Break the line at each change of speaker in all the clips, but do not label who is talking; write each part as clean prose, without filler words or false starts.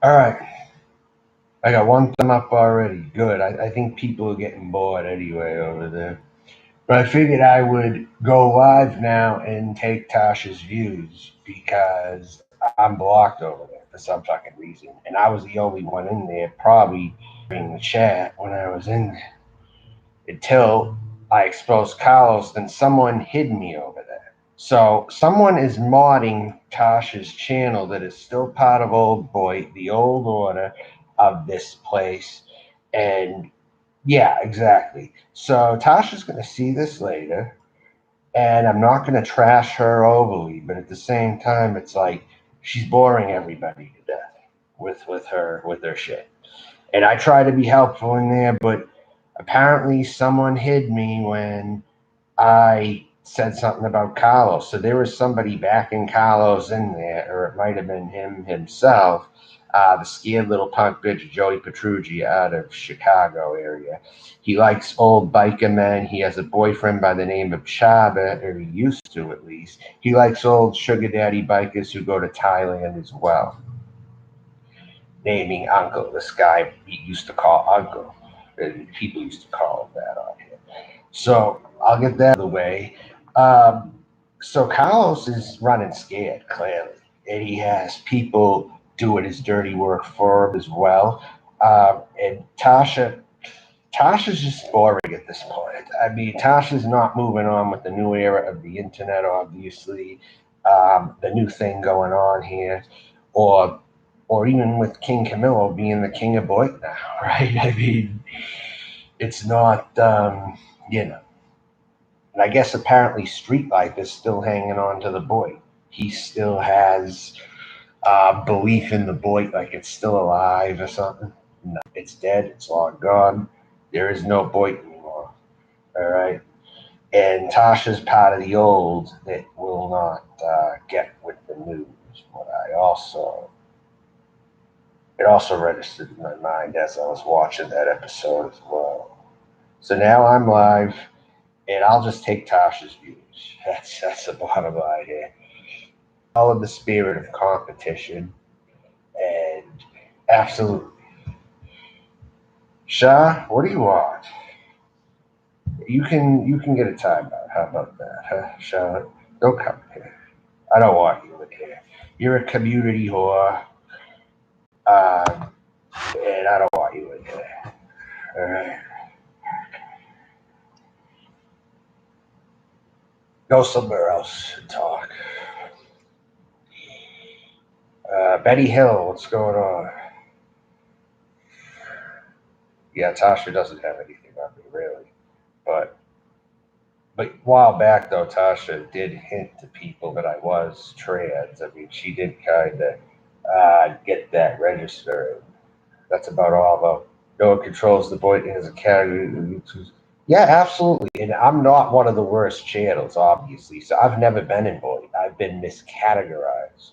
All right. I got one thumb up already. Good. I think people are getting bored anyway over there. But I figured I would go live now and take Tasha's views because I'm blocked over there for some fucking reason. And I was the only one in there, probably in the chat when I was in there. Until I exposed Carlos, then someone hid me over there. So someone is modding Tasha's channel that is still part of Old Boy, the old order of this place. And yeah, exactly. So Tasha's going to see this later, and I'm not going to trash her overly, but at the same time, it's like she's boring everybody to death with her shit. And I try to be helpful in there, but apparently someone hid me when I said something about Carlos. So there was somebody backing Carlos in there, or it might have been him himself, the scared little punk bitch Joey Petrucci out of Chicago area. He likes old biker men. He has a boyfriend by the name of Chaba, or he used to at least. He likes old sugar daddy bikers who go to Thailand as well. Naming Uncle, this guy he used to call Uncle. And people used to call him that on here. So I'll get that out of the way. Um, so Carlos is running scared, clearly, and he has people doing his dirty work for him as well. And Tasha's just boring at this point. I mean, Tasha's not moving on with the new era of the internet, obviously, the new thing going on here, or or even with King Camilo being the king of boy now, right? I mean, it's not, you know. And I guess apparently Street Life is still hanging on to the boy. He still has belief in the boy, like it's still alive or something. No, it's dead. It's long gone. There is no boy anymore. All right. And Tasha's part of the old that will not get with the news. What I also it also registered in my mind as I was watching that episode as well. So now I'm live, and I'll just take Tasha's views. That's the bottom line here. All in the spirit of competition, and absolutely. Shah, what do you want? You can get a timeout. How about that, huh, Shah? Don't come here. I don't want you in here. You're a community whore, um, and I don't want you in here. All right, go somewhere else and talk. Betty Hill, what's going on? Yeah, Tasha doesn't have anything on me really, but a while back though, Tasha did hint to people that I was trans. I mean, she did kind of get that registered. That's about all though. No one controls the boy as a category. Yeah, absolutely. And I'm not one of the worst channels, obviously. So I've never been in Boyd. I've been miscategorized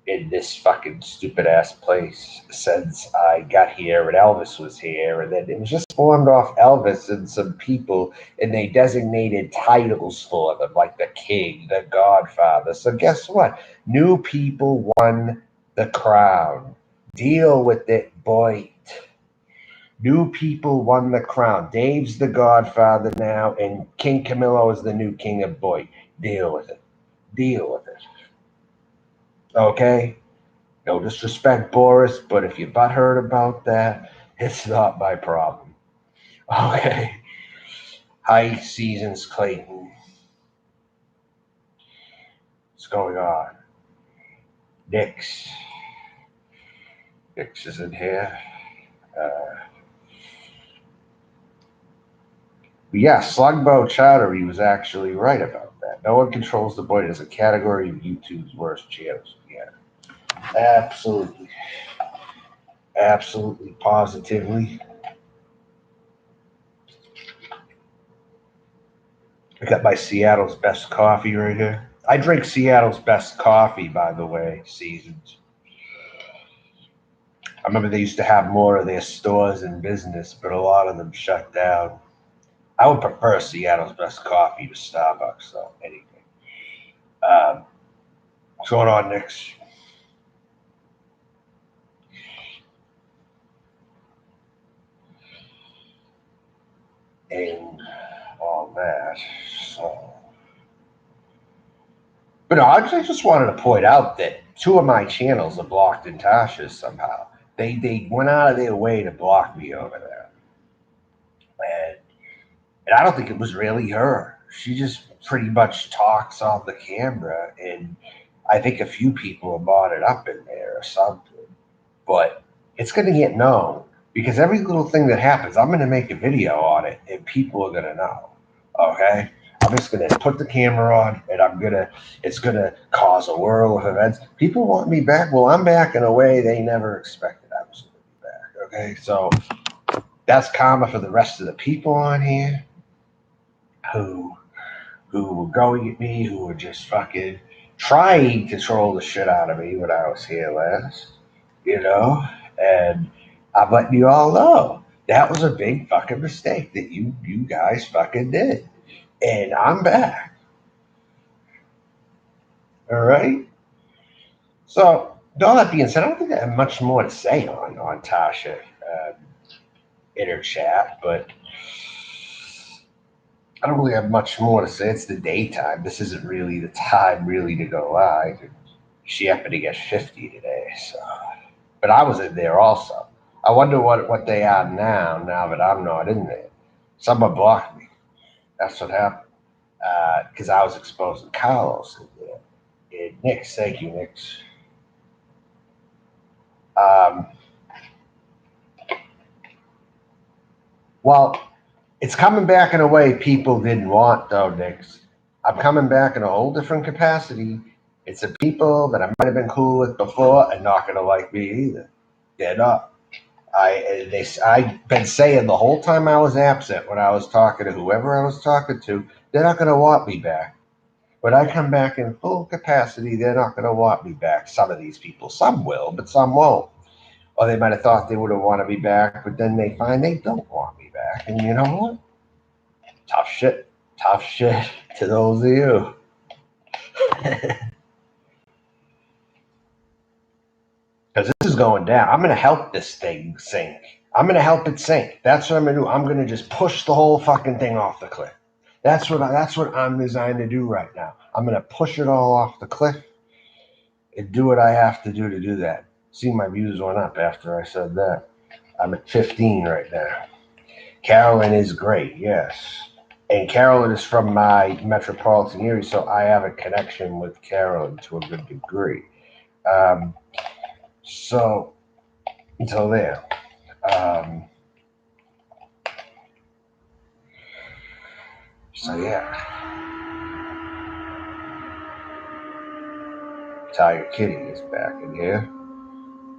in this fucking stupid ass place since I got here and Elvis was here. And then it was just formed off Elvis and some people, and they designated titles for them, like the king, the godfather. So guess what? New people won the crown. Deal with it, boy. New people won the crown. Dave's the godfather now, and King Camilo is the new king of boy. Deal with it. Deal with it. Okay? No disrespect, Boris, but if you're butthurt about that, it's not my problem. Okay. Hi, Seasons Clayton. What's going on? Nix. Nix is in here. Uh, but yeah, Slugbo Chowdhury was actually right about that. No one controls the boy as a category of YouTube's worst channels. Yeah, absolutely. Absolutely, positively. I got my Seattle's best coffee right here. I drink Seattle's best coffee, by the way, Seasons. I remember they used to have more of their stores in business, but a lot of them shut down. I would prefer Seattle's best coffee to Starbucks, though, anything. What's going on, Nix? about that. So, but no, I just wanted to point out that two of my channels are blocked in Tasha's somehow. They went out of their way to block me over there, and I don't think it was really her. She just pretty much talks on the camera, and I think a few people are modded up in there or something. But it's going to get known because every little thing that happens, I'm going to make a video on it, and people are going to know. Okay, I'm just going to put the camera on, and it's going to cause a whirl of events. People want me back. Well, I'm back in a way they never expected I was going to be back. Okay, so that's karma for the rest of the people on here who were going at me, who were just fucking trying to troll the shit out of me when I was here last, you know? And I'm letting you all know that was a big fucking mistake that you guys fucking did. And I'm back. All right? So, with all that being said, I don't think I have much more to say on Tasha in her chat, but I don't really have much more to say. It's the daytime. This isn't really the time really to go live. She happened to get 50 today, so. But I was in there also. I wonder what they are now that I'm not in there. Someone blocked me. That's what happened. Because I was exposing Carlos in there. And Nick's, thank you, Nick's. Well, it's coming back in a way people didn't want, though, Nick's. I'm coming back in a whole different capacity. It's the people that I might have been cool with before and not going to like me either. They're not. I've been saying the whole time I was absent when I was talking to whoever I was talking to, they're not going to want me back. When I come back in full capacity, they're not going to want me back. Some of these people, some will, but some won't. Or they might have thought they would have wanted me back, but then they find they don't want me back. And you know what? Tough shit to those of you. Because this is going down. I'm going to help this thing sink. I'm going to help it sink. That's what I'm going to do. I'm going to just push the whole fucking thing off the cliff. That's what I'm designed to do right now. I'm going to push it all off the cliff and do what I have to do that. See, my views went up after I said that. I'm at 15 right now. Carolyn is great, yes. And Carolyn is from my metropolitan area, so I have a connection with Carolyn to a good degree. So, until there. So, yeah. Tiger Kitty is back in here.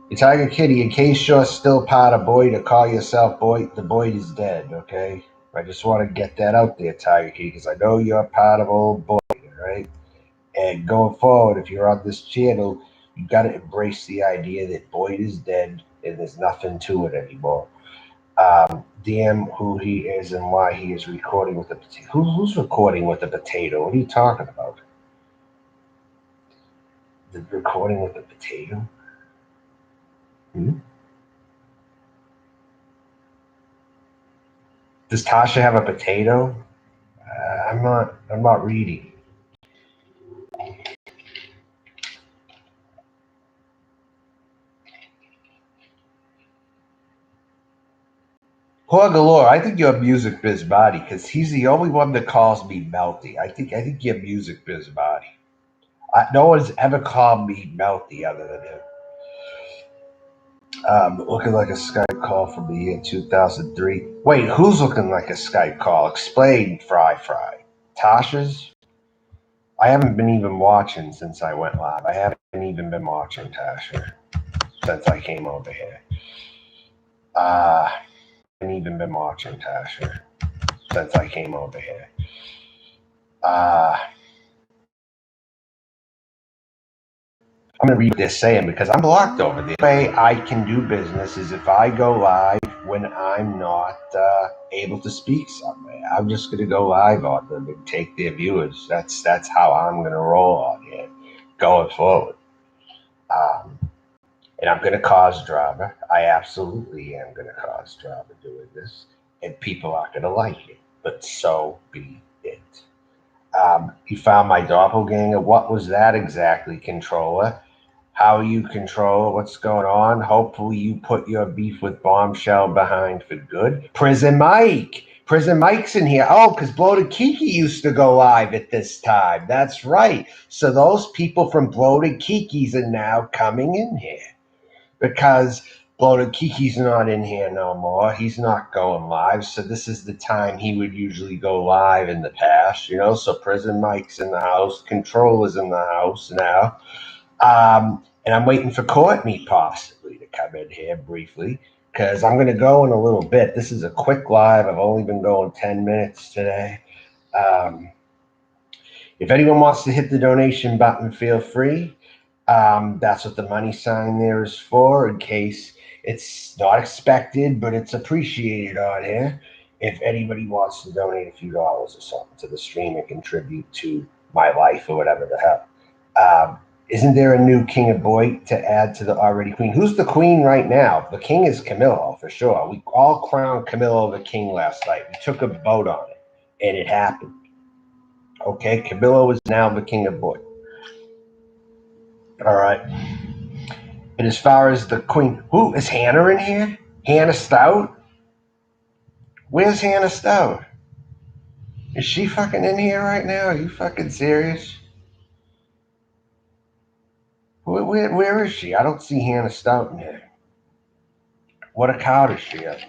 Hey, Tiger Kitty, in case you're still part of Boyd or call yourself Boyd, the Boyd is dead, okay? I just want to get that out there, Tiger Kitty, because I know you're part of old Boyd, right? And going forward, if you're on this channel, you got to embrace the idea that Boyd is dead and there's nothing to it anymore. Damn who he is and why he is recording with the potato. Who's recording with the potato? What are you talking about? The recording with the potato? Does Tasha have a potato? I'm not reading. Poor Galore, I think you're Music Biz Body because he's the only one that calls me Melty. I think you're Music Biz Body. No one's ever called me Melty other than him. Looking like a Skype call from the year 2003. Wait, who's looking like a Skype call? Explain, Fry. Tasha's? I haven't been even watching since I went live. I haven't even been watching Tasha since I came over here. I haven't even been watching Tasha since I came over here. I'm going to read what they're saying because I'm blocked over there. The way I can do business is if I go live when I'm not able to speak somewhere. I'm just going to go live on them and take their viewers. That's how I'm going to roll on here going forward. And I'm going to cause drama. I absolutely am going to cause drama doing this. And people aren't going to like it. but so be it. You found my doppelganger. What was that exactly, controller? How you control what's going on? Hopefully you put your beef with Bombshell behind for good. Prison Mike. Prison Mike's in here. Oh, because Bloated Kiki used to go live at this time. That's right. So those people from Bloated Kiki's are now coming in here. Because Bloated Kiki's not in here no more. He's not going live. So this is the time he would usually go live in the past, you know. So Prison Mike's in the house. Controller's in the house now. And I'm waiting for Courtney possibly to come in here briefly because I'm going to go in a little bit. This is a quick live. I've only been going 10 minutes today. If anyone wants to hit the donation button, feel free. That's what the money sign there is for, in case it's not expected, but it's appreciated on here. If anybody wants to donate a few dollars or something to the stream and contribute to my life or whatever the hell. Isn't there a new King of Boy to add to the already queen? Who's the queen right now? The king is Camillo, for sure. We all crowned Camillo the king last night. We took a vote on it, and it happened. Okay, Camillo is now the King of Boy. All right. And as far as the queen, who is Hannah in here? Hannah Stout? Where's Hannah Stout? Is she fucking in here right now? Are you fucking serious? Where is she? I don't see Hannah Stout in here. What account is she at?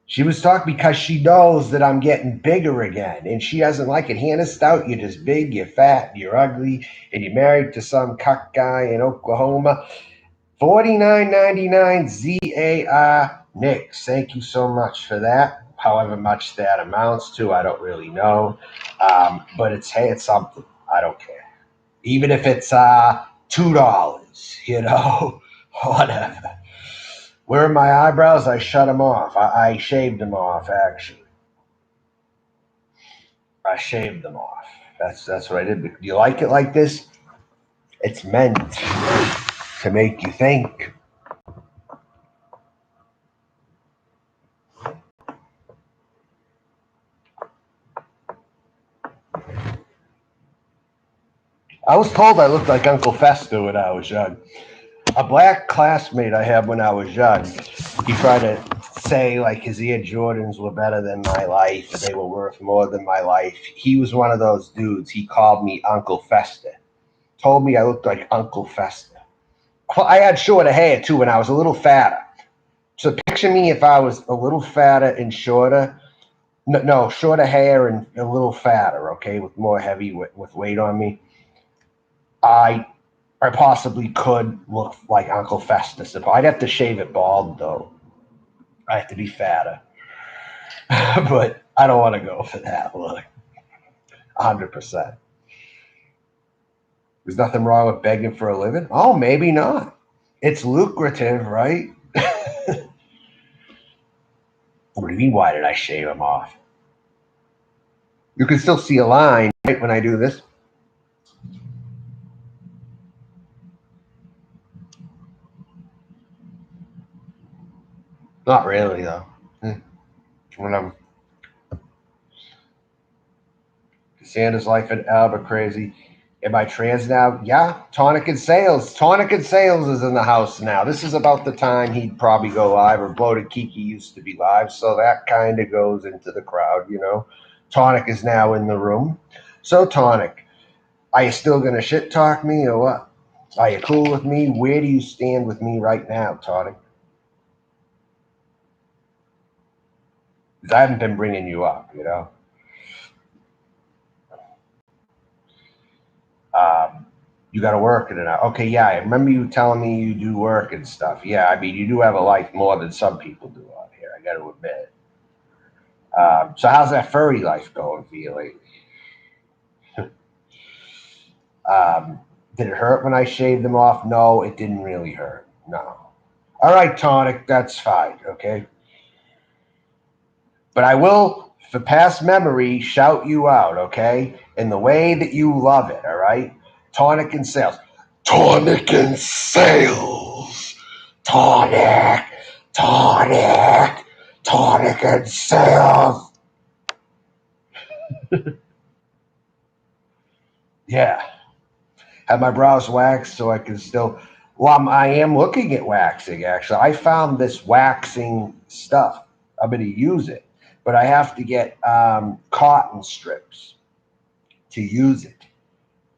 She was talking because she knows that I'm getting bigger again, and she doesn't like it. Hannah Stout, you're just big, you're fat, you're ugly, and you're married to some cuck guy in Oklahoma. $49.99 ZAR Nix. Thank you so much for that. However much that amounts to, I don't really know. But it's something. I don't care. Even if it's $2, you know, whatever. Where are my eyebrows? I shut them off. I shaved them off, actually. I shaved them off. That's what I did. Do you like it like this? It's meant to make you think. I was told I looked like Uncle Fester when I was young. A black classmate I had when I was young, he tried to say like his Air Jordans were better than my life, they were worth more than my life. He was one of those dudes. He called me Uncle Fester. Told me I looked like Uncle Fester. Well, I had shorter hair too when I was a little fatter. So picture me if I was a little fatter and shorter. No, shorter hair and a little fatter, okay, with more heavy with weight on me. I possibly could look like Uncle Festus. I'd have to shave it bald, though. I have to be fatter. But I don't want to go for that look. 100%. There's nothing wrong with begging for a living? Oh, maybe not. It's lucrative, right? What do you mean, why did I shave them off? You can still see a line, right, when I do this. Not really, though. Whatever. Cassandra's life in Albuquerque. Am I trans now? Yeah. Tonic and Sales. Tonic and Sales is in the house now. This is about the time he'd probably go live, or Bloated Kiki used to be live. So that kind of goes into the crowd, you know. Tonic is now in the room. So Tonic, are you still going to shit talk me or what? Are you cool with me? Where do you stand with me right now, Tonic? Because I haven't been bringing you up, you know. You got to work it out. Okay, yeah, I remember you telling me you do work and stuff. Yeah, I mean, you do have a life more than some people do out here, I got to admit. So how's that furry life going for you lately? Did it hurt when I shaved them off? No, it didn't really hurt. No. All right, Tonic, that's fine, okay? But I will, for past memory, shout you out, okay? In the way that you love it, all right? Tonic and Sales. Tonic and Sales. Tonic. Tonic. tonic and sales. Yeah. Have my brows waxed so I can still. Well, I am looking at waxing, actually. I found this waxing stuff. I'm going to use it, but I have to get cotton strips to use it.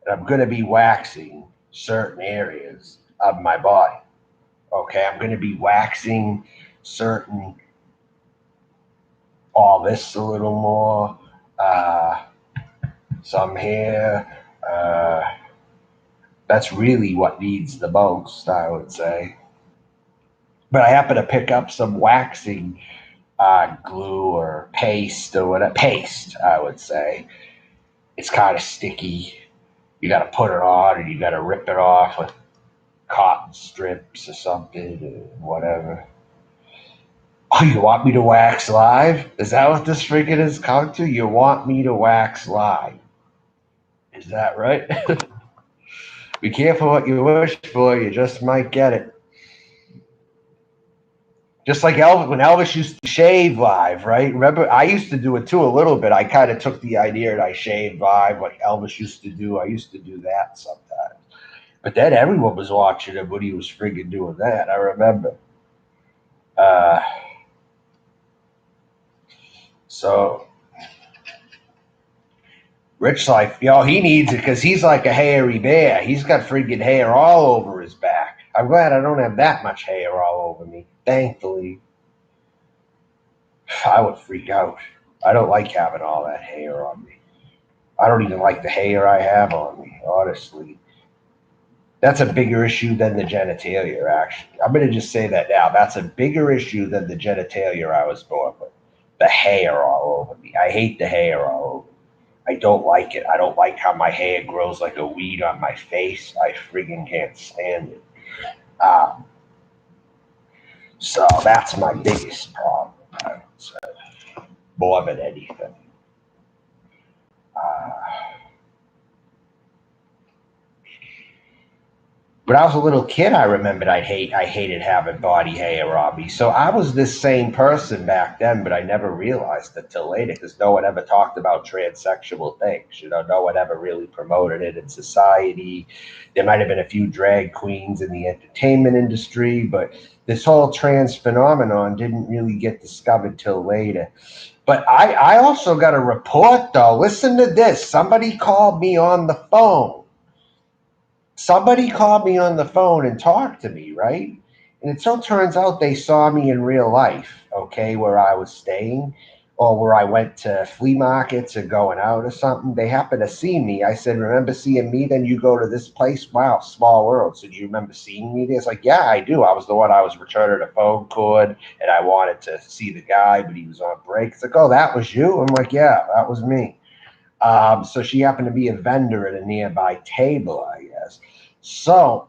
And I'm going to be waxing certain areas of my body. Okay, I'm going to be waxing certain, all this a little more, uh, some hair. Uh, that's really what needs the most, I would say. But I happen to pick up some waxing glue or paste or whatever. Paste, I would say. It's kind of sticky. You got to put it on and you got to rip it off with cotton strips or something or whatever. Oh, you want me to wax live? Is that what this freaking has come to? You want me to wax live? Is that right? Be careful what you wish for. You just might get it. Just like Elvis, when Elvis used to shave live, right? Remember, I used to do it too a little bit. I kind of took the idea and I shaved live like Elvis used to do. I used to do that sometimes. But then everyone was watching him when he was friggin' doing that. I remember. Uh, so Rich Life, he needs it because he's like a hairy bear. He's got freaking hair all over his back. I'm glad I don't have that much hair all over me. Thankfully, I would freak out. I don't like having all that hair on me. I don't even like the hair I have on me, honestly. That's a bigger issue than the genitalia, actually. I'm going to just say that now. That's a bigger issue than the genitalia I was born with. The hair all over me. I hate the hair all over me. I don't like it. I don't like how my hair grows like a weed on my face. I friggin' can't stand it. Um, so that's my biggest problem, I would say, more than anything. Uh, When I was a little kid, I remembered I hated having body hair on me. So I was this same person back then, but I never realized it till later because no one ever talked about transsexual things. No one ever really promoted it in society. There might have been a few drag queens in the entertainment industry, but this whole trans phenomenon didn't really get discovered till later. But I also got a report though. Listen to this. Somebody called me on the phone and talked to me, right? And it so turns out they saw me in real life, okay, where I was staying or where I went to flea markets or going out or something. They happened to see me. I said, remember seeing me? Then you go to this place? Wow, small world. So do you remember seeing me there? It's like, yeah, I do. I was the one I was returning a phone cord and I wanted to see the guy, but he was on break. It's like, oh, that was you? I'm like, yeah, that was me. So she happened to be a vendor at a nearby table, I guess. So,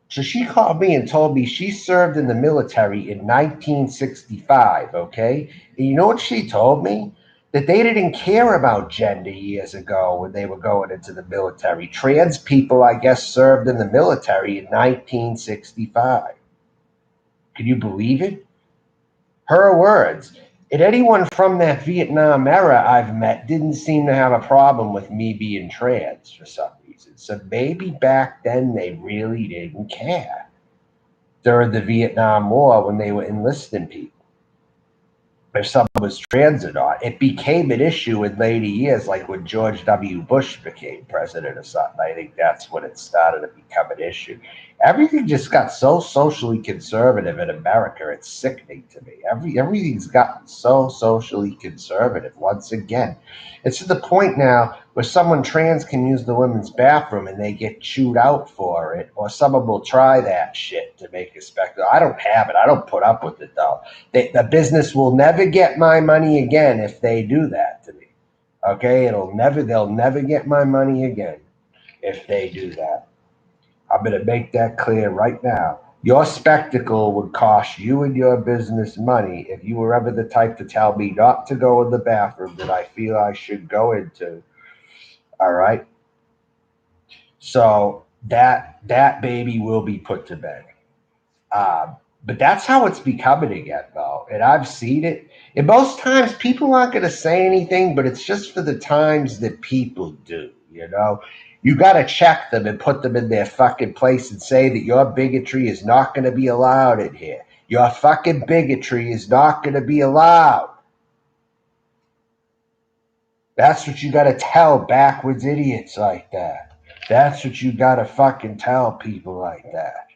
so she called me and told me she served in the military in 1965. Okay, and you know what she told me? That they didn't care about gender years ago when they were going into the military. Trans people, I guess, served in the military in 1965. Can you believe it? Her words. And anyone from that Vietnam era I've met didn't seem to have a problem with me being trans for some reason. So maybe back then they really didn't care during the Vietnam War when they were enlisting people if someone was trans or not. It became an issue in later years, like when George W. Bush became president or something. I think that's when it started to become an issue. Everything just got so socially conservative in America. It's sickening to me. Everything's gotten so socially conservative once again. It's to the point now where someone trans can use the women's bathroom and they get chewed out for it, or someone will try that shit to make a spectacle. I don't have it. I don't put up with it though. The business will never get my money again if they do that to me. Okay, they'll never get my money again if they do that. I'm going to make that clear right now. Your spectacle would cost you and your business money if you were ever the type to tell me not to go in the bathroom that I feel I should go into. All right. So that baby will be put to bed. But that's how it's becoming again, though. And I've seen it. And most times people aren't going to say anything, but it's just for the times that people do, you know? You got to check them and put them in their fucking place and say that your bigotry is not going to be allowed in here. Your fucking bigotry is not going to be allowed. That's what you got to tell backwards idiots like that. That's what you got to fucking tell people like that.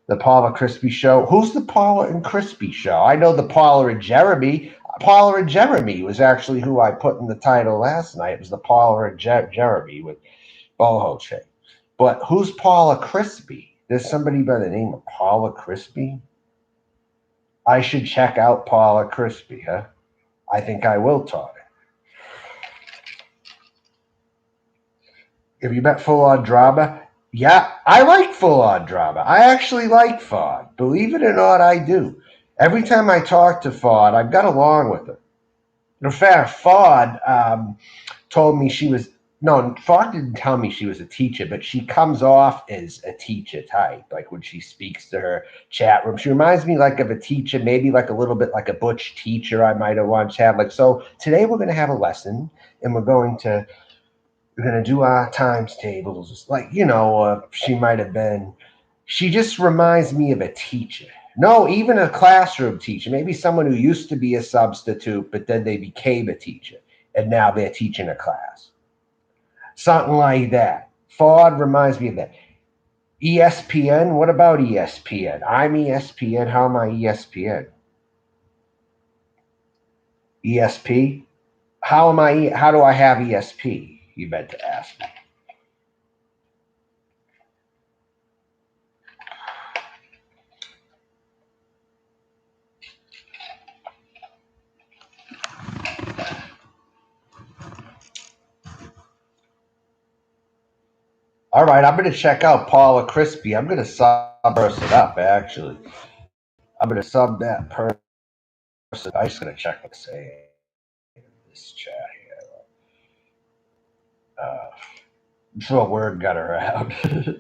The Paula Crispy Show. Who's the Paula and Crispy Show? I know the Paula and Jeremy. Paula and Jeremy was actually who I put in the title last night. It was the Paula and Jeremy with Boho Chick. But who's Paula Crispy? There's somebody by the name of Paula Crispy? I should check out Paula Crispy, huh? I think I will, Todd. Have you met Full On Drama? Yeah, I like Full On Drama. I actually like Fod. Believe it or not, I do. Every time I talk to Fod, I've got along with her. In fact, Fod told me she was, no, Fod didn't tell me she was a teacher, but she comes off as a teacher type, like when she speaks to her chat room. She reminds me like of a teacher, maybe like a little bit like a butch teacher I might have once had. Like, so today we're going to have a lesson and we're going to do our times tables. Like, she might have been, she just reminds me of a teacher. No, even a classroom teacher, maybe someone who used to be a substitute, but then they became a teacher and now they're teaching a class. Something like that. Ford reminds me of that. ESPN, what about ESPN? I'm ESPN. How am I ESPN? ESP? How do I have ESP? You meant to ask me. All right, I'm going to check out Paula Crispy. I'm going to sub person up, actually. I'm going to sub that person. I'm just going to check what's saying in this chat here. I'm sure a word got around to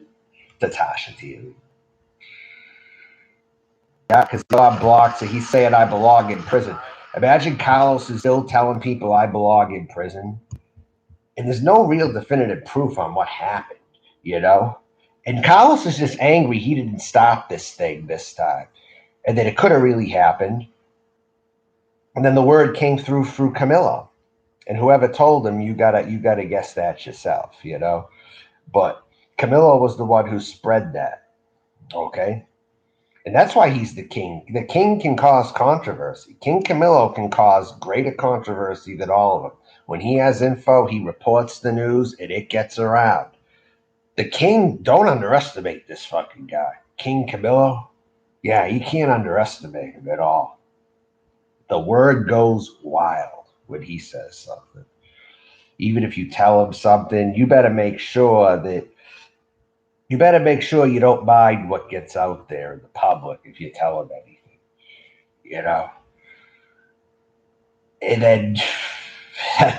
Tasha Teeling. Yeah, because Bob blocked, so he's saying I belong in prison. Imagine Carlos is still telling people I belong in prison. And there's no real definitive proof on what happened, you know? And Carlos is just angry he didn't stop this thing this time. And that it could have really happened. And then the word came through Camillo. And whoever told him, you gotta guess that yourself, you know? But Camillo was the one who spread that. Okay? And that's why he's the king. The king can cause controversy. King Camillo can cause greater controversy than all of them. When he has info, he reports the news and it gets around. The king, don't underestimate this fucking guy. King Camillo, yeah, you can't underestimate him at all. The word goes wild when he says something. Even if you tell him something, you better make sure you don't mind what gets out there in the public if you tell him anything, you know? And then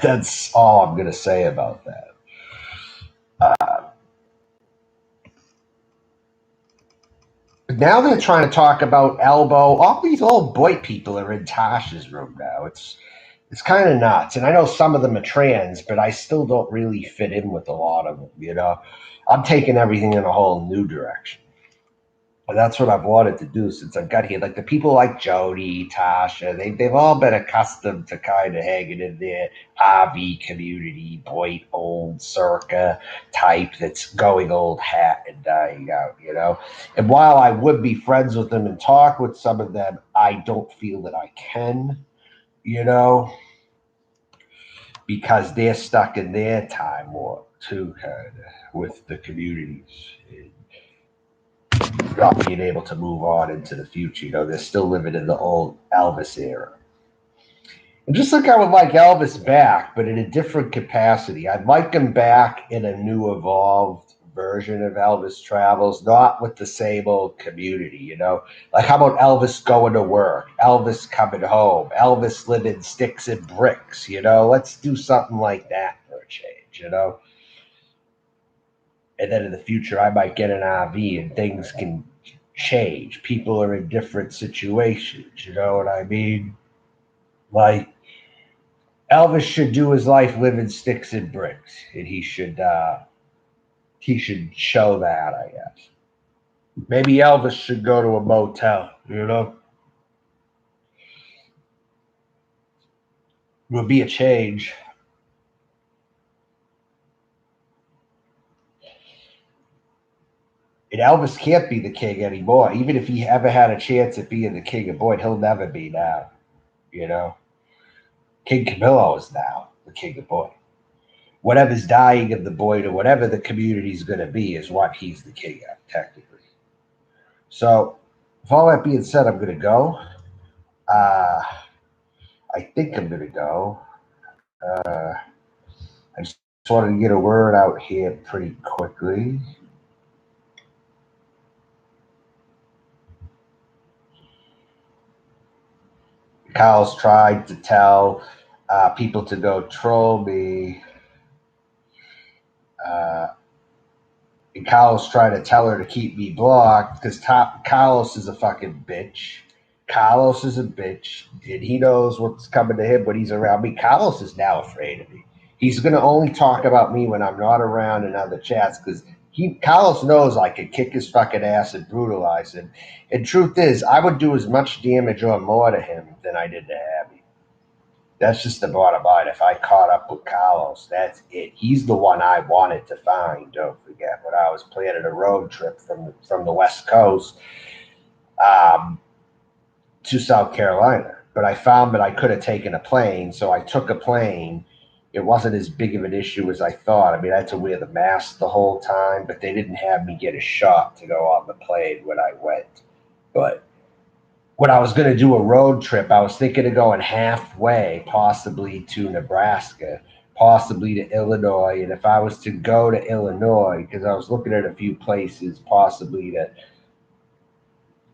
that's all I'm going to say about that. Now they're trying to talk about Elbow. All these old boy people are in Tasha's room now. It's kind of nuts. And I know some of them are trans, but I still don't really fit in with a lot of them, you know? I'm taking everything in a whole new direction. And that's what I've wanted to do since I've got here. Like the people like Jody, Tasha, they've all been accustomed to kind of hanging in their RV community, boy, old circa type that's going old hat and dying out, you know? And while I would be friends with them and talk with some of them, I don't feel that I can, you know? Because they're stuck in their time warp too, kind of, with the communities. Not being able to move on into the future. You know, they're still living in the old Elvis era. And just like I would like Elvis back, but in a different capacity. I'd like him back in a new, evolved version of Elvis Travels, not with the same old community, you know? Like, how about Elvis going to work? Elvis coming home? Elvis living sticks and bricks, you know? Let's do something like that for a change, you know? And then in the future, I might get an RV and things can change. People are in different situations. You know what I mean? Like Elvis should do his life living sticks and bricks, and he should show that. I guess maybe Elvis should go to a motel. You know, it would be a change. And Elvis can't be the king anymore. Even if he ever had a chance at being the king of Boyd, he'll never be now. You know, King Camillo is now the king of Boyd. Whatever's dying of the Boyd or whatever the community's going to be is what he's the king of, technically. So, with all that being said, I'm going to go. Uh, I think I'm going to go. Uh, I just wanted to get a word out here pretty quickly. Kyle's tried to tell people to go troll me. Uh, and Kyle's trying to tell her to keep me blocked because Carlos is a fucking bitch. Carlos is a bitch, and he knows what's coming to him when he's around me. Carlos is now afraid of me. He's going to only talk about me when I'm not around in other chats because Carlos knows I could kick his fucking ass and brutalize him. And truth is, I would do as much damage or more to him than I did to Abby. That's just the bottom line. If I caught up with Carlos, that's it. He's the one I wanted to find. Don't forget when I was planning a road trip from the West Coast um, to South Carolina. But I found that I could have taken a plane, so I took a plane. It wasn't as big of an issue as I thought. I mean, I had to wear the mask the whole time, but they didn't have me get a shot to go on the plane when I went. But when I was going to do a road trip, I was thinking of going halfway, possibly to Nebraska, possibly to Illinois. And if I was to go to Illinois, because I was looking at a few places possibly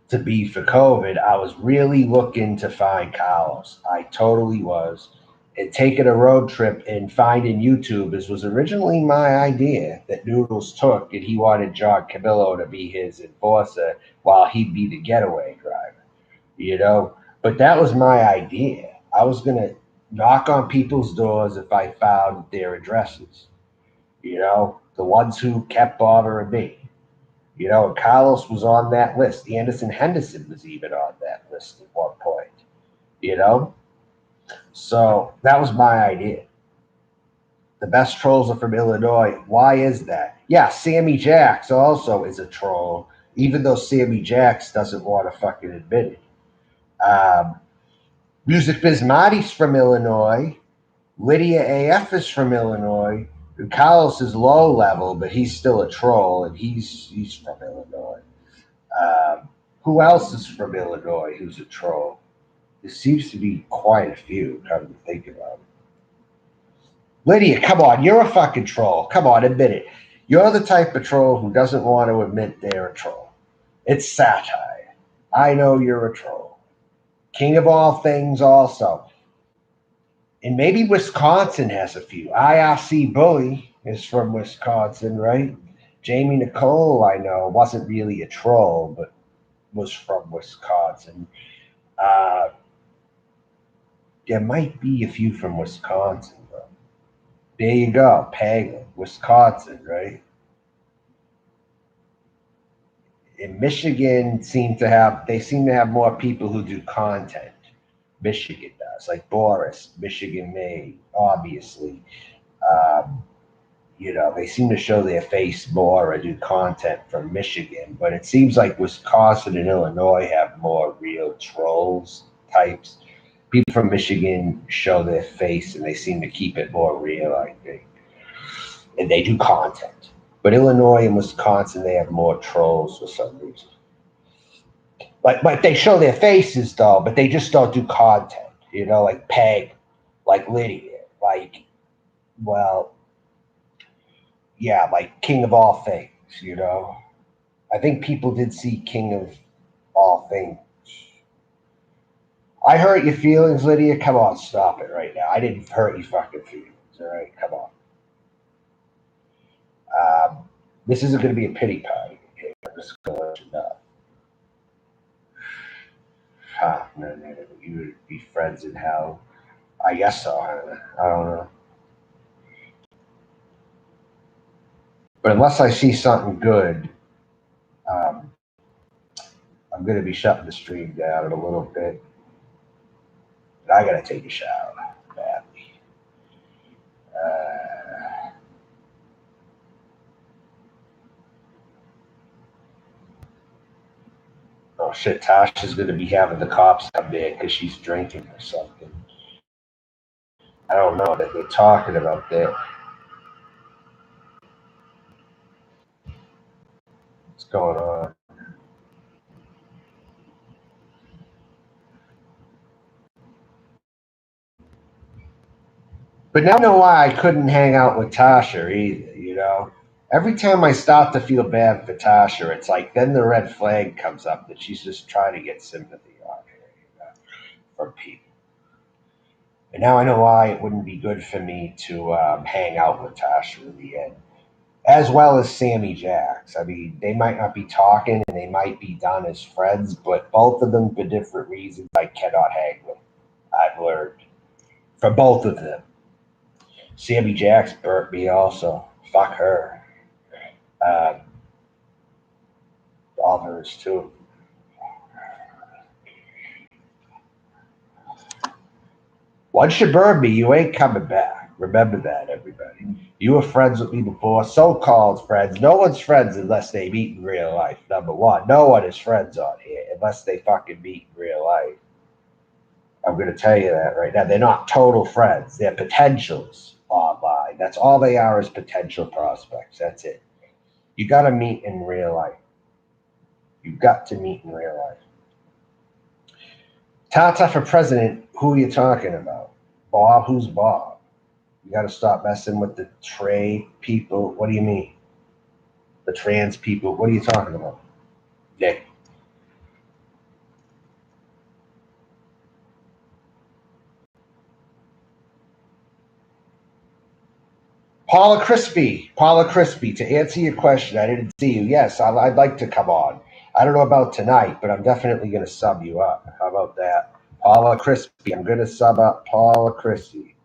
to be for COVID, I was really looking to find Carlos. I totally was. And taking a road trip and finding YouTubers was originally my idea that Noodles took, and he wanted John Camillo to be his enforcer while he'd be the getaway driver. You know, but that was my idea. I was going to knock on people's doors if I found their addresses, you know, the ones who kept bothering me. You know, Carlos was on that list. Anderson Henderson was even on that list at one point, you know? So that was my idea. The best trolls are from Illinois. Why is that? Yeah, Sammy Jacks also is a troll, even though Sammy Jacks doesn't want to fucking admit it. Music Biz Marty's from Illinois. Lydia AF is from Illinois. Carlos is low level, but he's still a troll, and he's from Illinois. Who else is from Illinois who's a troll? There seems to be quite a few, come to think about it. Lydia, come on, you're a fucking troll. Come on, admit it. You're the type of troll who doesn't want to admit they're a troll. It's satire. I know you're a troll. King of all things also. And maybe Wisconsin has a few. IRC Bully is from Wisconsin, right? Jamie Nicole, I know, wasn't really a troll, but was from Wisconsin. Uh, there might be a few from Wisconsin, bro. There you go, Pagan, Wisconsin, right? In Michigan, they seem to have more people who do content. Michigan does, like Boris, Michigan made, obviously. Um, you know, they seem to show their face more or do content from Michigan, but it seems like Wisconsin and Illinois have more real trolls types. People from Michigan show their face and they seem to keep it more real, I think. And they do content. But Illinois and Wisconsin, they have more trolls for some reason. But they show their faces though, but they just don't do content, you know, like Peg, like Lydia, like, well, yeah, like King of All Things, you know. I think people did see King of All Things. I hurt your feelings, Lydia. Come on, stop it right now. I didn't hurt your fucking feelings. All right, come on. This isn't going to be a pity party. Okay? I'm just going to let you know. You would be friends in hell. I guess so. I don't know. But unless I see something good, um, I'm going to be shutting the stream down in a little bit. And I got to take a shower badly. Oh shit, Tasha's going to be having the cops come there because she's drinking or something. I don't know that they're talking about that. What's going on? But now I know why I couldn't hang out with Tasha either, you know? Every time I start to feel bad for Tasha, it's like then the red flag comes up that she's just trying to get sympathy on here, you know, from people. And now I know why it wouldn't be good for me to hang out with Tasha in the end, as well as Sammy Jacks. I mean, they might not be talking and they might be done as friends, but both of them, for different reasons, I cannot hang with. I've learned from both of them. Sammy Jacks burnt me also. Fuck her. Um, all hers too. Once you burn me, you ain't coming back. Remember that, everybody. You were friends with me before, so-called friends. No one's friends unless they meet in real life. Number one, no one is friends on here unless they fucking meet in real life. I'm going to tell you that right now. They're not total friends. They're potentials online. That's all they are, is potential prospects. That's it. You got to meet in real life. You've got to meet in real life. Tata for president, who are you talking about? Bob? Who's Bob? You got to stop messing with the Trey people. What do you mean? The trans people? What are you talking about? Nick. Paula Crispy, to answer your question, I didn't see you. Yes, I'd like to come on. I don't know about tonight, but I'm definitely going to sub you up. How about that? Paula Crispy. I'm going to sub up Paula Crispy.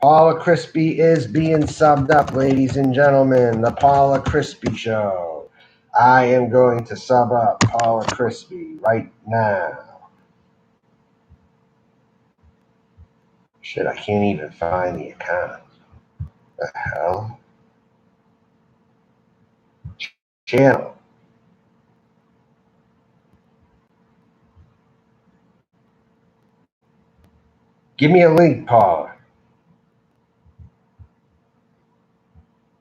Paula Crispy is being subbed up, ladies and gentlemen. The Paula Crispy Show. I am going to sub up Paula Crispy right now. Shit, I can't even find the account. The hell? Channel. Give me a link, Paula.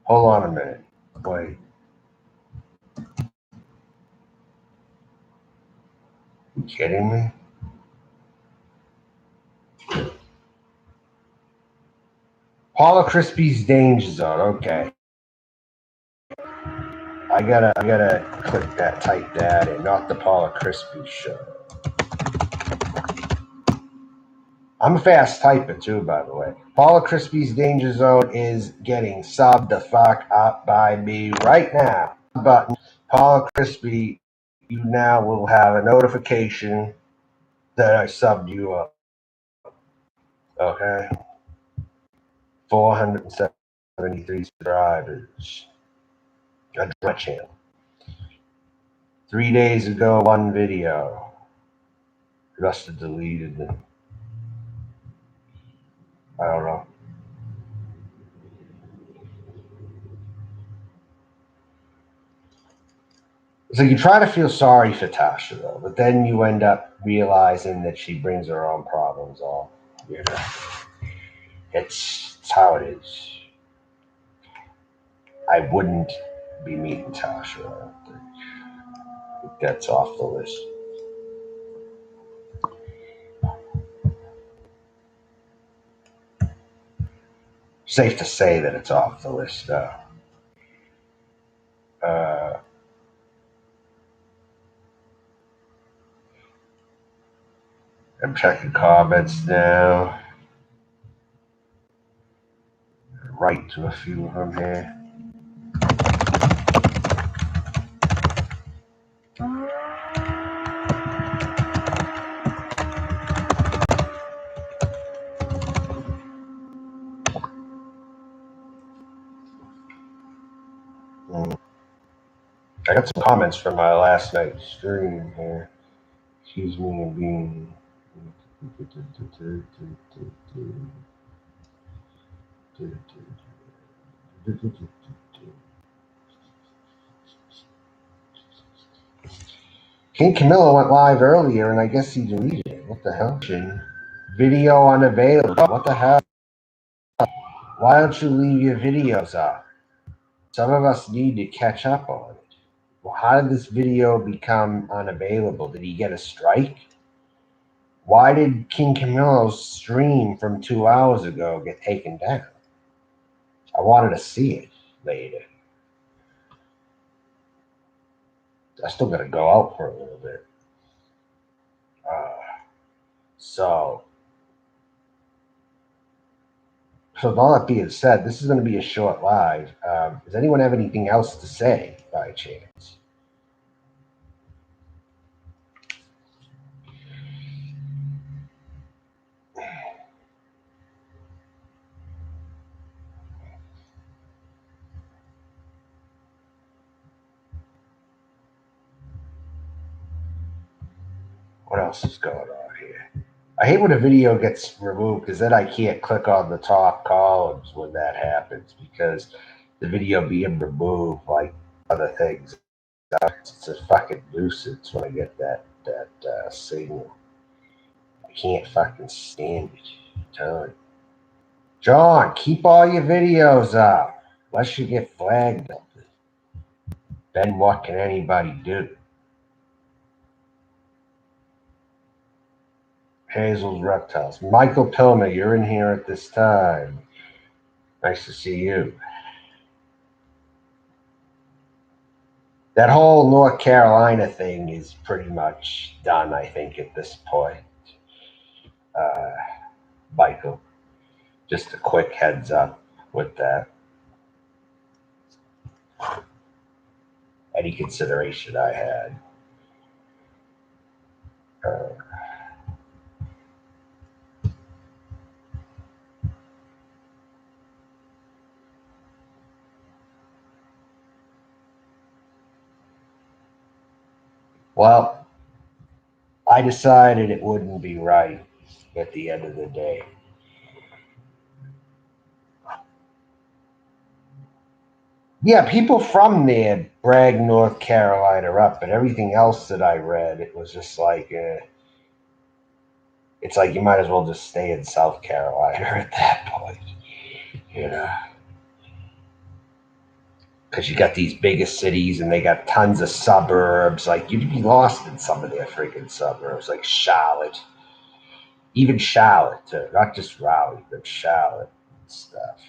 Hold on a minute. Wait. You kidding me? Paula Crispy's Danger Zone. Okay. I gotta click that, type that in, not the Paula Crispy Show. I'm a fast typer too, by the way. Paula Crispy's Danger Zone is getting subbed the fuck up by me right now. Button. Paula Crispy, you now will have a notification that I subbed you up. Okay. 473 subscribers. That's my channel. 3 days ago, one video. Must have deleted it. I don't know. So you try to feel sorry for Tasha, though, but then you end up realizing that she brings her own problems on. You know, it's how it is. I wouldn't be meeting Tasha. I don't think that's off the list. Safe to say that it's off the list, though. I'm checking comments now. Right to a few of them here. I got some comments from my last night's stream here. Excuse me and being. King Camilla went live earlier, and I guess he deleted it. What the hell? Video unavailable. What the hell? Why don't you leave your videos up? Some of us need to catch up on it. Well, how did this video become unavailable? Did he get a strike? Why did King Camilo's stream from 2 hours ago get taken down? I wanted to see it later. I still got to go out for a little bit. So with all that being said, this is going to be a short live. Does anyone have anything else to say by chance? What else is going on here? I hate when a video gets removed because then I can't click on the top columns when that happens because the video being removed, like other things, it's a fucking nuisance when I get that signal. I can't fucking stand it. I'm telling you. John, keep all your videos up unless you get flagged. Then what can anybody do? Hazel's Reptiles. Michael Pilmer, you're in here at this time. Nice to see you. That whole North Carolina thing is pretty much done, I think, at this point. Michael, just a quick heads up with that. Any consideration I had. Well, I decided it wouldn't be right at the end of the day. Yeah, people from there brag North Carolina up, but everything else that I read, it was just like, it's like you might as well just stay in South Carolina at that point, you know? Because you got these biggest cities and they got tons of suburbs. Like, you'd be lost in some of their freaking suburbs, like Charlotte. Even Charlotte, too. Not just Raleigh, but Charlotte and stuff.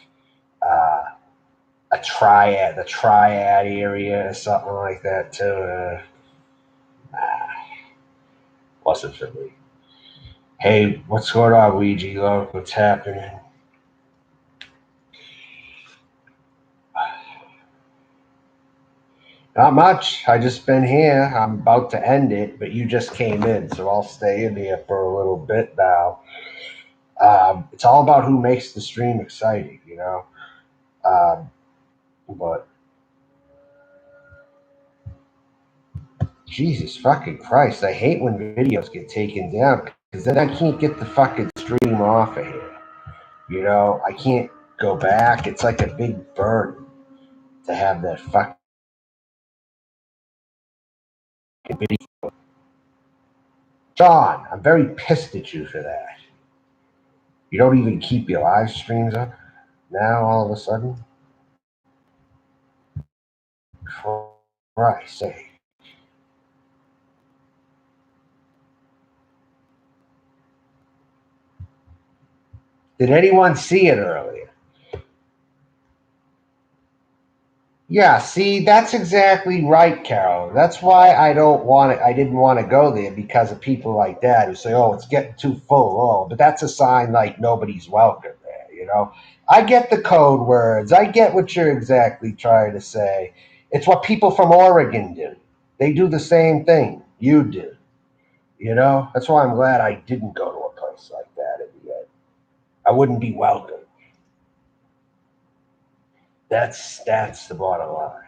The Triad area or something like that, too. Wasn't for me. Hey, what's going on, Ouija? What's happening? Not much. I just been here. I'm about to end it, but you just came in, so I'll stay in here for a little bit now. It's all about who makes the stream exciting, you know? But Jesus fucking Christ, I hate when videos get taken down because then I can't get the fucking stream off of here. You know, I can't go back. It's like a big burden to have that fucking video. John, I'm very pissed at you for that. You don't even keep your live streams up now all of a sudden? Christ's sake. Did anyone see it earlier? Yeah, see, that's exactly right, Carol. That's why I didn't want to go there because of people like that who say, oh, it's getting too full. Oh, but that's a sign like nobody's welcome there, you know? I get the code words. I get what you're exactly trying to say. It's what people from Oregon do. They do the same thing you do, you know? That's why I'm glad I didn't go to a place like that in the end. I wouldn't be welcome. That's the bottom line.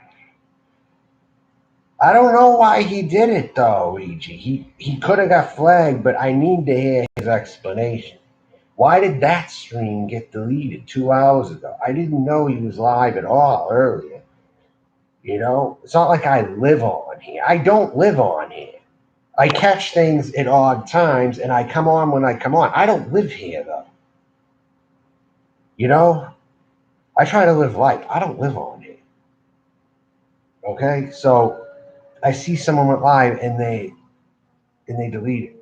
I don't know why he did it though, Luigi. He could have got flagged, but I need to hear his explanation. Why did that stream get deleted 2 hours ago? I didn't know he was live at all earlier. You know, it's not like I live on here. I don't live on here. I catch things at odd times and I come on when I come on. I don't live here though. You know, I try to live life. I don't live on here. Okay, so I see someone went live and they delete it.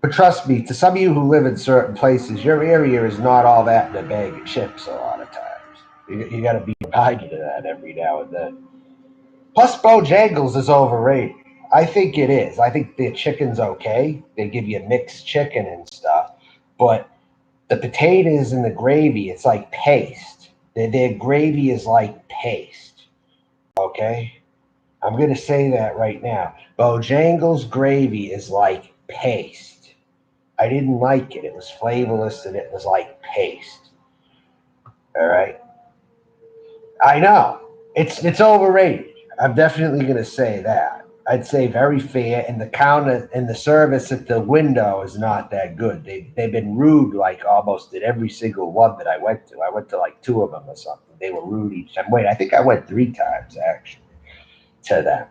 But trust me, to some of you who live in certain places, your area is not all that in a bag of chips a lot of times. You got to be reminded of that every now and then. Plus, Bojangles is overrated. I think it is. I think the chicken's okay. They give you mixed chicken and stuff. But the potatoes and the gravy, it's like paste. Their gravy is like paste. Okay? I'm going to say that right now. Bojangles gravy is like paste. I didn't like it. It was flavorless and it was like paste. All right? I know. It's overrated. I'm definitely going to say that. I'd say very fair, and the counter and the service at the window is not that good. They've been rude like almost at every single one that I went to. I went to like 2 of them or something. They were rude each time. Wait, I think I went 3 times actually to them.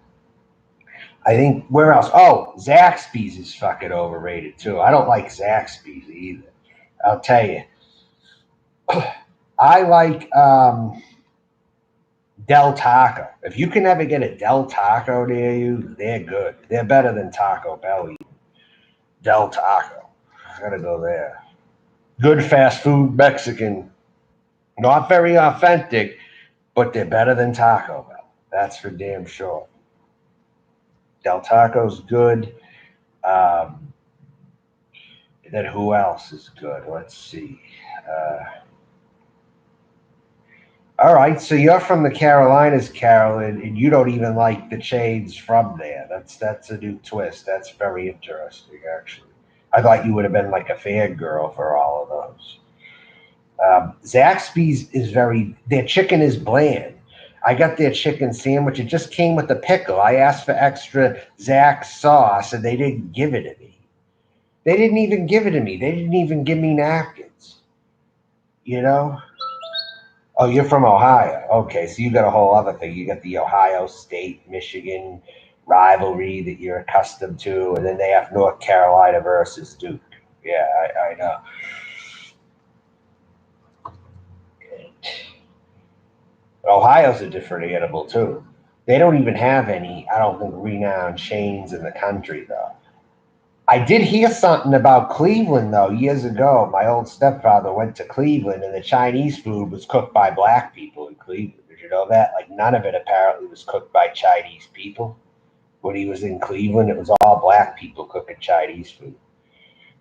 I think where else? Oh, Zaxby's is fucking overrated too. I don't like Zaxby's either. I'll tell you. I like Del Taco. If you can ever get a Del Taco near you, they're good. They're better than Taco Bell. Del Taco. I gotta go there. Good fast food Mexican. Not very authentic, but they're better than Taco Bell. That's for damn sure. Del Taco's good. Um, then who else is good? Let's see. All right, so you're from the Carolinas, Carolyn, and you don't even like the chains from there. That's a new twist. That's very interesting, actually. I thought you would have been like a fangirl for all of those. Zaxby's is their chicken is bland. I got their chicken sandwich. It just came with the pickle. I asked for extra Zax sauce, and they didn't give it to me. They didn't even give it to me. They didn't even give me napkins. You know? Oh, you're from Ohio. Okay, so you got a whole other thing. You got the Ohio State Michigan rivalry that you're accustomed to, and then they have North Carolina versus Duke. Yeah, I know. Ohio's a different animal too. They don't even have any, I don't think, renowned chains in the country though. I did hear something about Cleveland though years ago. My old stepfather went to Cleveland, and the Chinese food was cooked by black people in Cleveland. Did you know that? Like none of it apparently was cooked by Chinese people. When he was in Cleveland, it was all black people cooking Chinese food.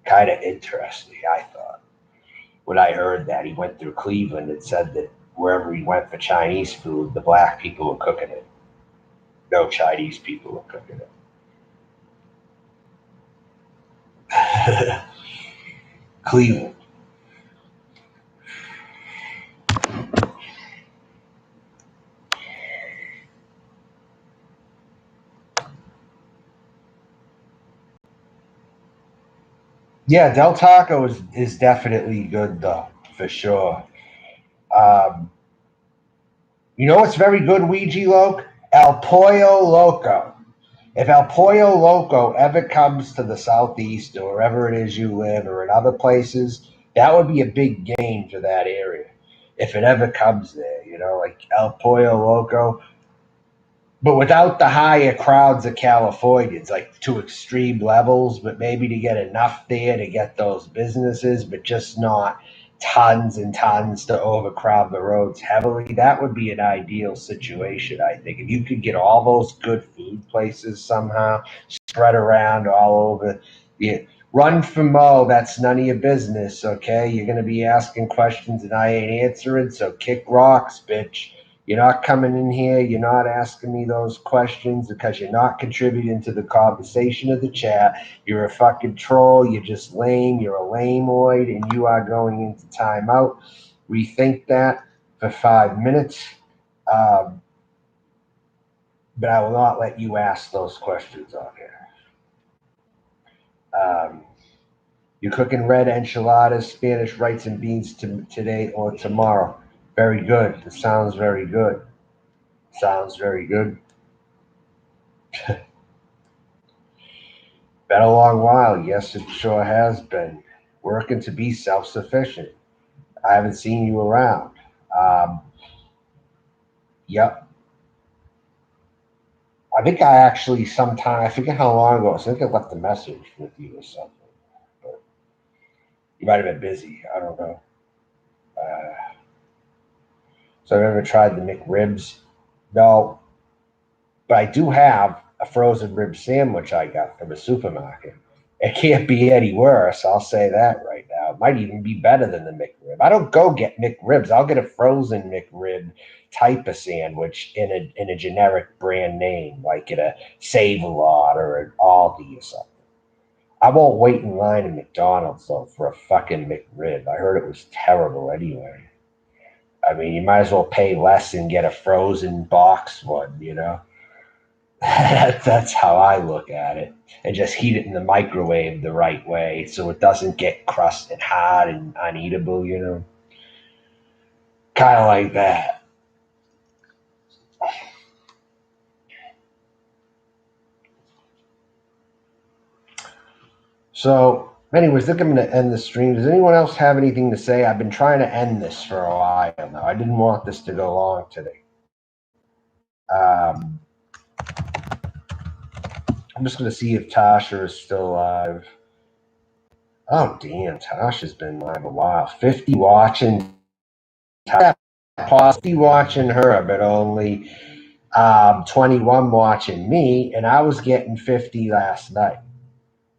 Kind of interesting, I thought. When I heard that, he went through Cleveland and said that wherever he went for Chinese food, the black people were cooking it. No Chinese people were cooking it. Cleveland. Yeah, Del Taco is definitely good though, for sure. Um, you know what's very good, Ouija Loke? El Pollo Loco. If El Pollo Loco ever comes to the southeast or wherever it is you live or in other places, that would be a big gain for that area. If it ever comes there, like El Pollo Loco, but without the higher crowds of Californians, like to extreme levels, but maybe to get enough there to get those businesses, but just not tons and tons to overcrowd the roads heavily. That would be an ideal situation, I think. If you could get all those good food places somehow spread around all over, yeah. Run for Mo, that's none of your business, okay? You're going to be asking questions and I ain't answering, so kick rocks, bitch. You're not coming in here. You're not asking me those questions because you're not contributing to the conversation of the chat. You're a fucking troll. You're just lame. You're a lameoid, and you are going into timeout. Rethink that for 5 minutes. But I will not let you ask those questions on here. You're cooking red enchiladas, Spanish rice and beans today or tomorrow. Very good. It sounds very good. Sounds very good. Been a long while. Yes, it sure has been. Working to be self-sufficient. I haven't seen you around. Yep. I think I actually I forget how long ago, I think I left a message with you or something. But you might have been busy. I don't know. So I've ever tried the McRibs? No. But I do have a frozen rib sandwich I got from a supermarket. It can't be any worse. I'll say that right now. It might even be better than the McRib. I don't go get McRibs. I'll get a frozen McRib type of sandwich in a generic brand name, like at a Save a Lot or an Aldi or something. I won't wait in line at McDonald's though for a fucking McRib. I heard it was terrible anyway. I mean, you might as well pay less and get a frozen box one, you know? That's how I look at it. And just heat it in the microwave the right way so it doesn't get crusted hard and uneatable, you know? Kind of like that. So, anyways, I think I'm going to end the stream. Does anyone else have anything to say? I've been trying to end this for a while now. I didn't want this to go long today. I'm just going to see if Tasha is still alive. Oh, damn. Tasha's been live a while. 50 watching. Possibly watching her, but only 21 watching me, and I was getting 50 last night.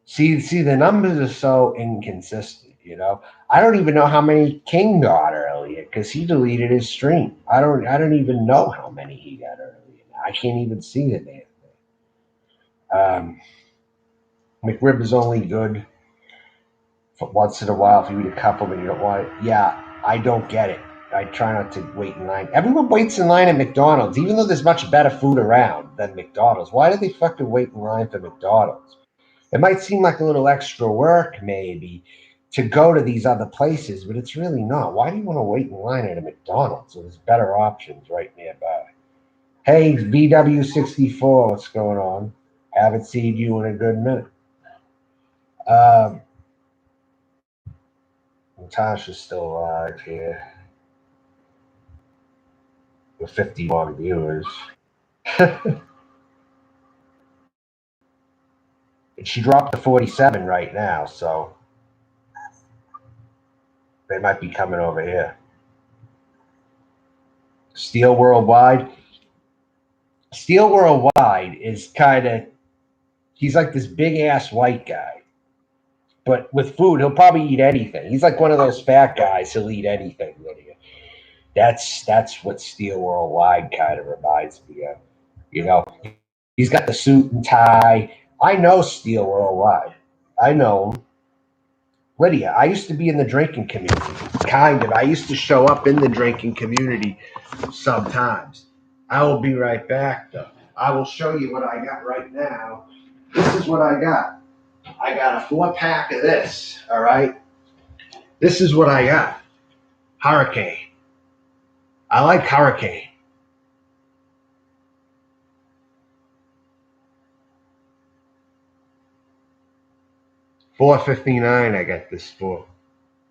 See, the numbers are so inconsistent, you know. I don't even know how many King got earlier because he deleted his stream. I don't even know how many he got earlier. I can't even see the damn thing. McRib is only good for once in a while if you eat a couple, but you don't want it. Yeah, I don't get it. I try not to wait in line. Everyone waits in line at McDonald's, even though there's much better food around than McDonald's. Why do they fucking wait in line for McDonald's? It might seem like a little extra work, maybe, to go to these other places, but it's really not. Why do you want to wait in line at a McDonald's? So there's better options right nearby. Hey, VW64, what's going on? Haven't seen you in a good minute. Tasha's still alive here with 51 viewers. And she dropped to 47 right now, so they might be coming over here. Steel Worldwide. Steel Worldwide is kind of, he's like this big ass white guy. But with food, he'll probably eat anything. He's like one of those fat guys. He'll eat anything, Lydia. That's what Steel Worldwide kind of reminds me of. You know, he's got the suit and tie. I know Steel Worldwide. I know him. Lydia, I used to be in the drinking community. Kind of. I used to show up in the drinking community sometimes. I will be right back, though. I will show you what I got right now. This is what I got. I got a 4-pack of this, all right? This is what I got. Hurricane. I like Hurricane. $4.59 I got this for.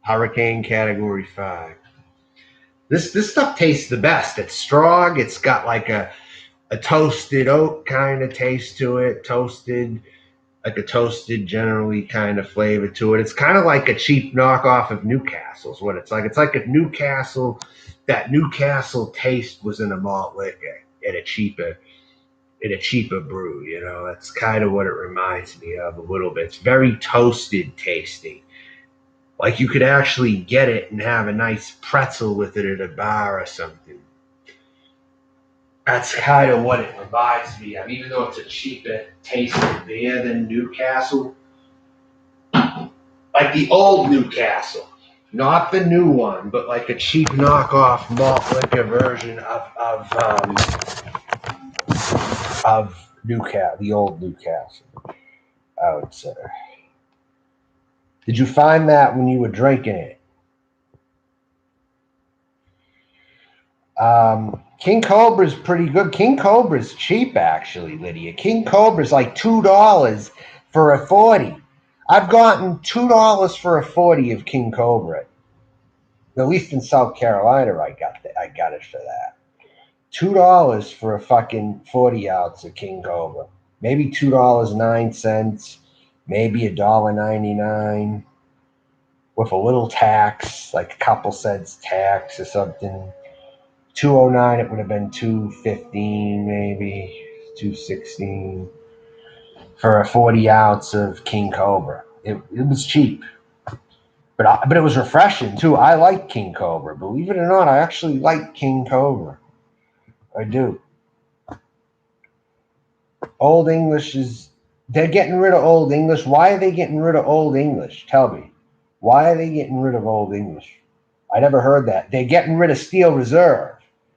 Hurricane Category 5. This stuff tastes the best. It's strong. It's got like a toasted oak kind of taste to it. Like a toasted, generally kind of flavor to it. It's kind of like a cheap knockoff of Newcastle's what it's like. It's like if that Newcastle taste was in a malt liquor in a cheaper brew, you know. That's kind of what it reminds me of a little bit. It's very toasted tasting. Like you could actually get it and have a nice pretzel with it at a bar or something. That's kind of what it reminds me of, even though it's a cheaper tasting beer than Newcastle. Like the old Newcastle. Not the new one, but like a cheap knockoff malt liquor version of Newcastle, the old Newcastle, I would say. Did you find that when you were drinking it? King Cobra's pretty good. King Cobra's cheap, actually, Lydia. King Cobra's like $2 for a 40. I've gotten $2 for a 40 of King Cobra. At least in South Carolina, I got it for that. $2 for a fucking 40 ounce of King Cobra. Maybe $2.09, maybe $1.99 with a little tax, like a couple cents tax or something. 209, it would have been 215, maybe 216 for a 40 ounce of King Cobra. It was cheap, but it was refreshing too. I like King Cobra. Believe it or not, I actually like King Cobra. I do. Old English they're getting rid of Old English. Why are they getting rid of Old English? Tell me. Why are they getting rid of Old English? I never heard that. They're getting rid of Steel Reserve.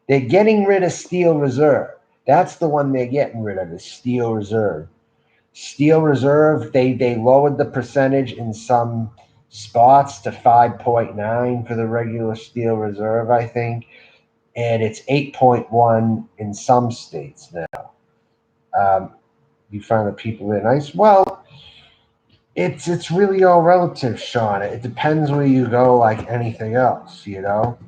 They're getting rid of Steel Reserve. That's the one they're getting rid of, is Steel Reserve. Steel Reserve, they lowered the percentage in some spots to 5.9 for the regular Steel Reserve, I think. And it's 8.1 in some states now. You find the people there nice. Well, it's really all relative, Sean. It depends where you go, like anything else, you know.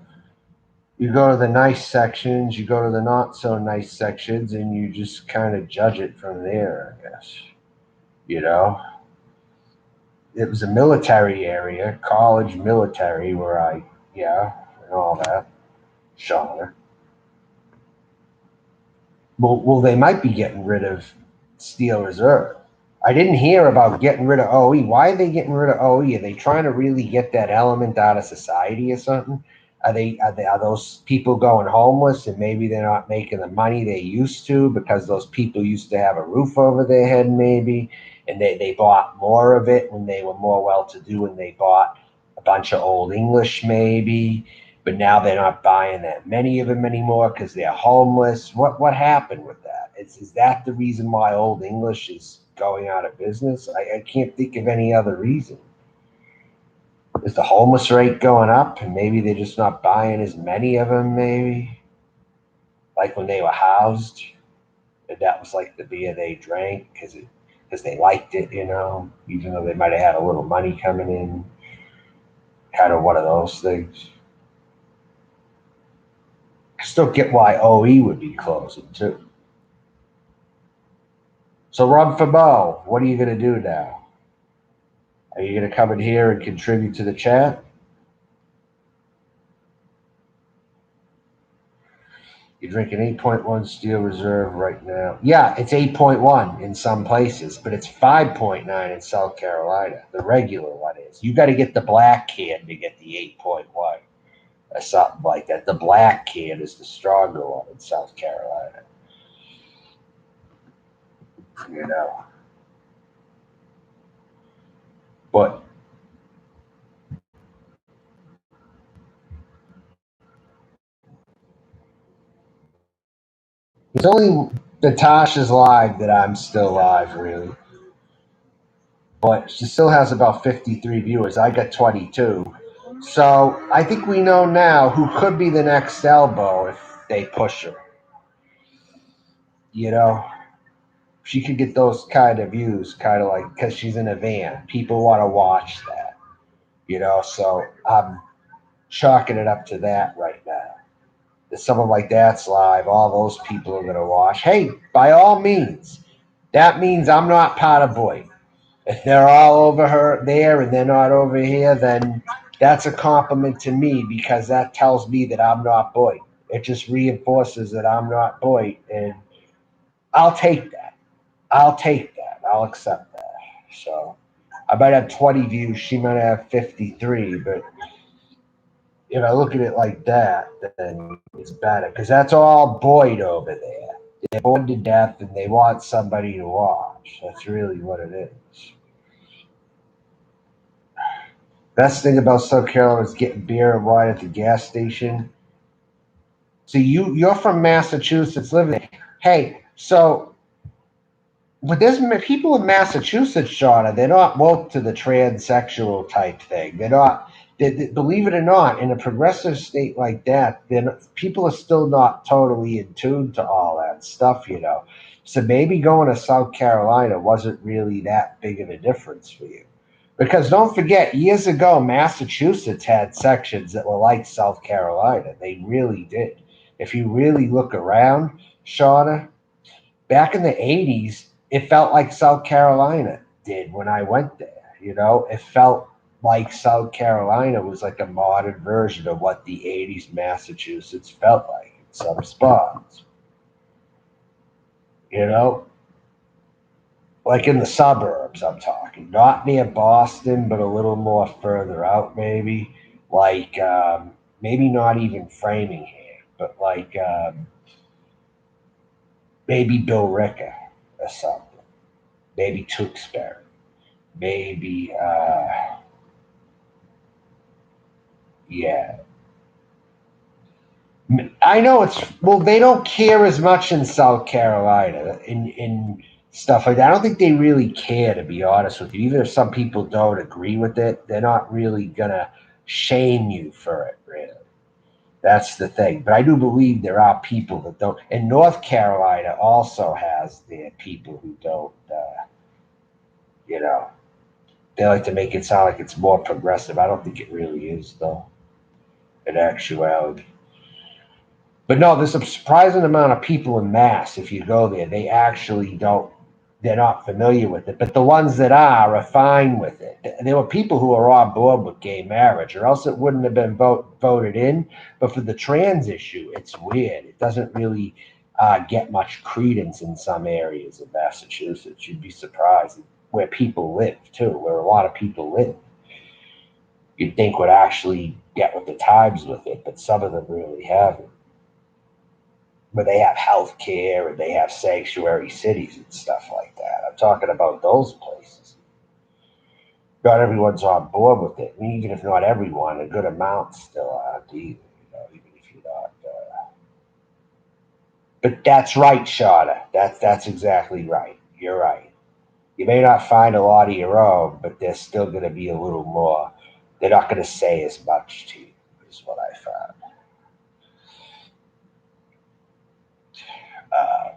You go to the nice sections, you go to the not so nice sections, and you just kind of judge it from there, I guess. You know, it was a military area, college military, where yeah, and all that, Sean. Well, they might be getting rid of Steel Reserve. I didn't hear about getting rid of OE. Why are they getting rid of OE? Are they trying to really get that element out of society or something? Are those people going homeless and maybe they're not making the money they used to because those people used to have a roof over their head maybe, and they bought more of it when they were more well to do, and they bought a bunch of old English maybe, but now they're not buying that many of them anymore because they're homeless. What happened with that? Is that the reason why Old English is going out of business? I can't think of any other reason. Is the homeless rate going up, and maybe they're just not buying as many of them? Maybe like when they were housed, and that was like the beer they drank because they liked it, you know, even though they might have had a little money coming in. Kind of one of those things. I still get why OE would be closing too. So, Rob Fabo, what are you going to do now? Are you going to come in here and contribute to the chat? You're drinking 8.1 Steel Reserve right now. Yeah, it's 8.1 in some places, but it's 5.9 in South Carolina. The regular one is. You got to get the black can to get the 8.1 or something like that. The black can is the stronger one in South Carolina. You know. But it's only the Tasha's live that I'm still live, really. But she still has about 53 viewers. I got 22. So I think we know now who could be the next elbow if they push her. You know, she could get those kind of views, kind of like because she's in a van. People want to watch that. You know, so I'm chalking it up to that right now. If someone like that's live, all those people are going to watch. Hey, by all means, that means I'm not part of Boy. If they're all over her there and they're not over here, then that's a compliment to me because that tells me that I'm not Boyd. It just reinforces that I'm not Boyd, and I'll take that. I'll take that. I'll accept that. So I might have 20 views. She might have 53, but look at it like that, then it's better because that's all Boyd over there. They're bored to death and they want somebody to watch. That's really what it is. Best thing about South Carolina is getting beer and wine at the gas station. So you're from Massachusetts, living there. Hey, so but there's people in Massachusetts, Shauna. They're not woke to the transsexual type thing. They're not. Believe it or not, in a progressive state like that, then people are still not totally in tune to all that stuff. So maybe going to South Carolina wasn't really that big of a difference for you. Because don't forget, years ago, Massachusetts had sections that were like South Carolina. They really did. If you really look around, Shauna, back in the 80s, it felt like South Carolina did when I went there. It felt like South Carolina was like a modern version of what the 80s Massachusetts felt like in some spots. You know, like in the suburbs, I'm talking, not near Boston, but a little more further out, maybe. Like maybe not even Framingham, but like maybe Billerica or something. Maybe Tewksbury. Maybe yeah. I know it's well. They don't care as much in South Carolina in stuff like that. I don't think they really care, to be honest with you. Even if some people don't agree with it, they're not really gonna shame you for it. Really, that's the thing. But I do believe there are people that don't. And North Carolina also has their people who don't. You know, they like to make it sound like it's more progressive. I don't think it really is, though. In actuality. But no, there's a surprising amount of people in Mass. If you go there, they actually don't. They're not familiar with it. But the ones that are fine with it. There were people who are on board with gay marriage, or else it wouldn't have been voted in. But for the trans issue, it's weird. It doesn't really get much credence in some areas of Massachusetts. You'd be surprised where people live too, where a lot of people live. You'd think would actually get with the times with it, but some of them really haven't, where they have health care and they have sanctuary cities and stuff like that. I'm talking about those places. Not everyone's on board with it. And even if not everyone, a good amount still aren't either, even if you're not. But that's right, Shauna. That's exactly right. You're right. You may not find a lot of your own, but they're still going to be a little more. They're not going to say as much to you, is what I found. Uh,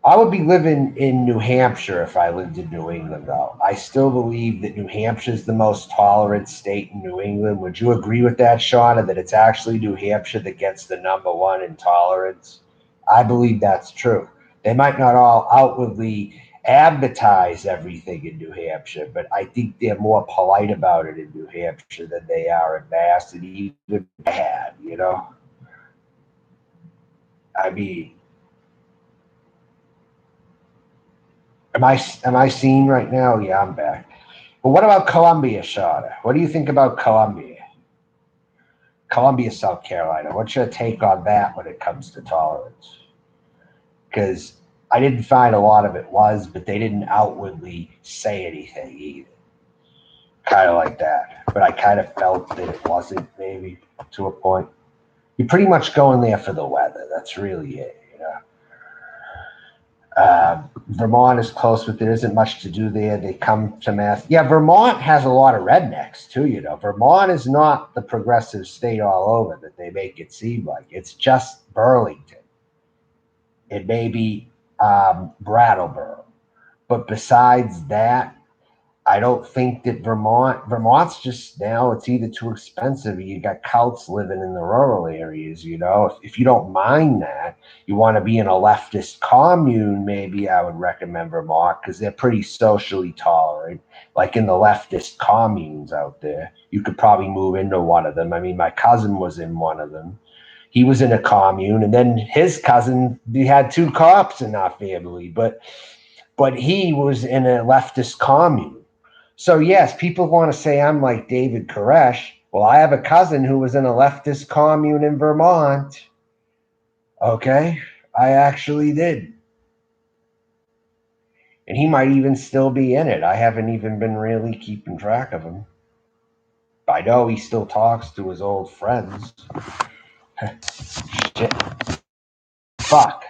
I would be living in New Hampshire if I lived in New England, though. I still believe that New Hampshire is the most tolerant state in New England. Would you agree with that, Shauna, that it's actually New Hampshire that gets the number one in tolerance? I believe that's true. They might not all outwardly advertise everything in New Hampshire, but I think they're more polite about it in New Hampshire than they are in Mass and even bad. I mean, am I seen right now? Yeah, I'm back. But what about Columbia, Shauna? What do you think about Columbia? Columbia, South Carolina. What's your take on that when it comes to tolerance? Because I didn't find a lot of it was, but they didn't outwardly say anything either. Kind of like that. But I kind of felt that it wasn't, maybe, to a point. You're pretty much going there for the weather. That's really it. Vermont is close, but there isn't much to do there. They come to Mass. Yeah, Vermont has a lot of rednecks too. Vermont is not the progressive state all over that they make it seem like. It's just Burlington. It may be Brattleboro. But besides that, I don't think that Vermont's just now, it's either too expensive or you got cults living in the rural areas. If you don't mind that, you want to be in a leftist commune, maybe I would recommend Vermont because they're pretty socially tolerant. Like in the leftist communes out there, you could probably move into one of them. I mean, my cousin was in one of them. He was in a commune, and then his cousin, we had two cops in our family, but he was in a leftist commune. So yes, people want to say I'm like David Koresh. Well, I have a cousin who was in a leftist commune in Vermont. Okay, I actually did. And he might even still be in it. I haven't even been really keeping track of him. I know he still talks to his old friends. Shit. Fuck.